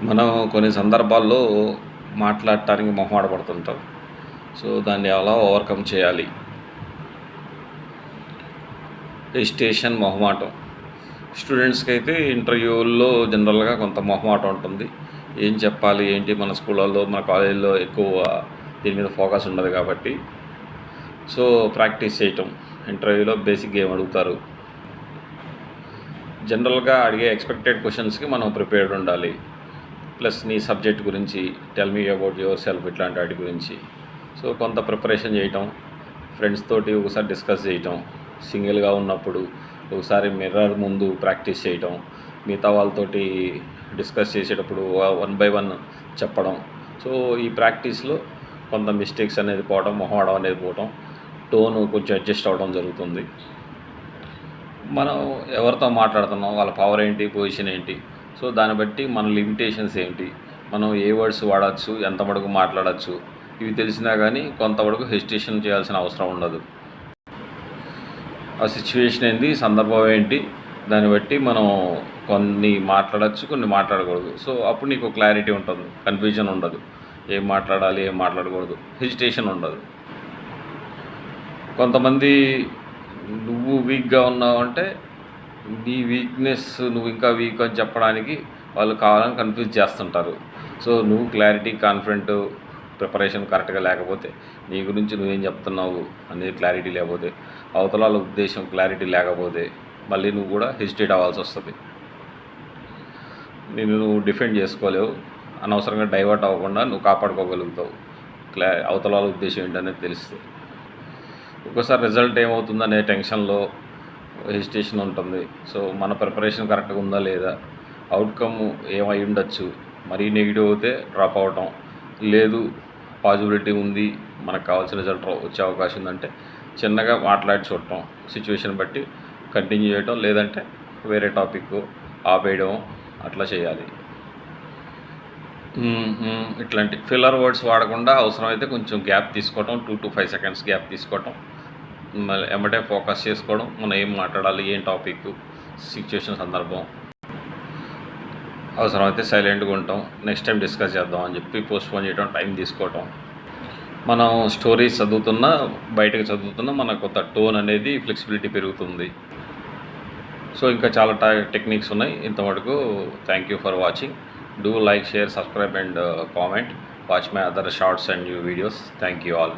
మనం కొన్ని సందర్భాల్లో మాట్లాడటానికి మొహమాట పడుతుంటాం. సో, దాన్ని ఎలా ఓవర్‌కమ్ చేయాలి? హెసిటేషన్, మొహమాటం. స్టూడెంట్స్‌కైతే ఇంటర్వ్యూల్లో జనరల్‌గా కొంత మొహమాటం ఉంటుంది. ఏం చెప్పాలి, ఏంటి మన స్కూళ్ళల్లో, మన కాలేజీల్లో ఎక్కువ దీని మీద ఫోకస్ ఉండదు కాబట్టి, సో ప్రాక్టీస్ చేయటం. ఇంటర్వ్యూలో బేసిక్‌గా ఏమి అడుగుతారు? జనరల్‌గా అడిగే ఎక్స్‌పెక్టెడ్ క్వెషన్స్‌కి మనం ప్రిపేర్డ్ ఉండాలి. ప్లస్ నీ సబ్జెక్ట్ గురించి, tell me about your self ఇట్లాంటి వాటి గురించి. సో కొంత ప్రిపరేషన్ చేయటం, ఫ్రెండ్స్ తోటి ఒకసారి డిస్కస్ చేయటం, సింగిల్గా ఉన్నప్పుడు ఒకసారి మిర్రర్ ముందు ప్రాక్టీస్ చేయటం, మిగతా వాళ్ళతోటి డిస్కస్ చేసేటప్పుడు వన్ బై వన్ చెప్పడం. సో ఈ ప్రాక్టీస్లో కొంత మిస్టేక్స్ అనేది పోవడం, మొహమాటం అనేది పోవడం, టోను కొంచెం అడ్జస్ట్ అవ్వడం జరుగుతుంది. మనం ఎవరితో మాట్లాడుతున్నాం, వాళ్ళ పవర్ ఏంటి, పొజిషన్ ఏంటి, సో దాన్ని బట్టి మన లిమిటేషన్స్ ఏంటి, మనం ఏ వర్డ్స్ వాడచ్చు, ఎంత మటుకు మాట్లాడచ్చు, ఇవి తెలిసినా కానీ కొంతవరకు హెసిటేషన్ చేయాల్సిన అవసరం ఉండదు. ఆ సిచ్యువేషన్ ఏంటి, సందర్భం ఏంటి, దాన్ని బట్టి మనం కొన్ని మాట్లాడచ్చు, కొన్ని మాట్లాడకూడదు. సో అప్పుడు నీకు క్లారిటీ ఉంటుంది, కన్ఫ్యూజన్ ఉండదు, ఏం మాట్లాడాలి, ఏం మాట్లాడకూడదు, హెసిటేషన్ ఉండదు. కొంతమంది నువ్వు వీక్గా ఉన్నావంటే నీ వీక్నెస్ నువ్వు ఇంకా వీక్ అని చెప్పడానికి వాళ్ళు కావాలని కన్ఫ్యూజ్ చేస్తుంటారు. సో నువ్వు క్లారిటీ, కాన్ఫిడెంట్, ప్రిపరేషన్ కరెక్ట్గా లేకపోతే, నీ గురించి నువ్వేం చెప్తున్నావు అనేది క్లారిటీ లేకపోతే, అవతల ఉద్దేశం క్లారిటీ లేకపోతే, మళ్ళీ నువ్వు కూడా హెసిటేట్ అవ్వాల్సి వస్తుంది. నువ్వు డిఫెండ్ చేసుకోలేవు, అనవసరంగా డైవర్ట్ అవ్వకుండా నువ్వు కాపాడుకోగలుగుతావు అవతల ఉద్దేశం ఏంటనేది తెలిస్తే. ఒక్కోసారి రిజల్ట్ ఏమవుతుందనే టెన్షన్లో హెసిటేషన్ ఉంటుంది. సో మన ప్రిపరేషన్ కరెక్ట్గా ఉందా లేదా, అవుట్కమ్ ఏమై ఉండొచ్చు, మరీ నెగిటివ్ అయితే డ్రాప్ అవ్వటం, లేదు పాజిబిలిటీ ఉంది, మనకు కావాల్సిన రిజల్ట్ వచ్చే అవకాశం ఉందంటే చిన్నగా మాట్లాడి చూడటం, సిచ్యువేషన్ బట్టి కంటిన్యూ చేయటం, లేదంటే వేరే టాపిక్ ఆపేయడం, అట్లా చేయాలి. ఇట్లాంటి ఫిల్లర్ వర్డ్స్ వాడకుండా అవసరమైతే కొంచెం గ్యాప్ తీసుకోవటం, 2 to 5 seconds గ్యాప్ తీసుకోవటం, మళ్ళీ ఎమ్మటే ఫోకస్ చేసుకోవడం, మనం ఏం మాట్లాడాలి, ఏం టాపిక్, సిచ్యువేషన్, సందర్భం. అవసరమైతే సైలెంట్గా ఉంటాం, నెక్స్ట్ టైం డిస్కస్ చేద్దాం అని చెప్పి పోస్ట్పోన్ చేయడం, టైం తీసుకోవటం. మనం స్టోరీస్ చదువుతున్నా, బయటకు చదువుతున్నా మనకు కొంత టోన్ అనేది ఫ్లెక్సిబిలిటీ పెరుగుతుంది. సో ఇంకా చాలా టెక్నిక్స్ ఉన్నాయి. ఇంతవరకు thank you for watching. Do like, share, subscribe and comment. Watch my other shorts and new videos. Thank you all.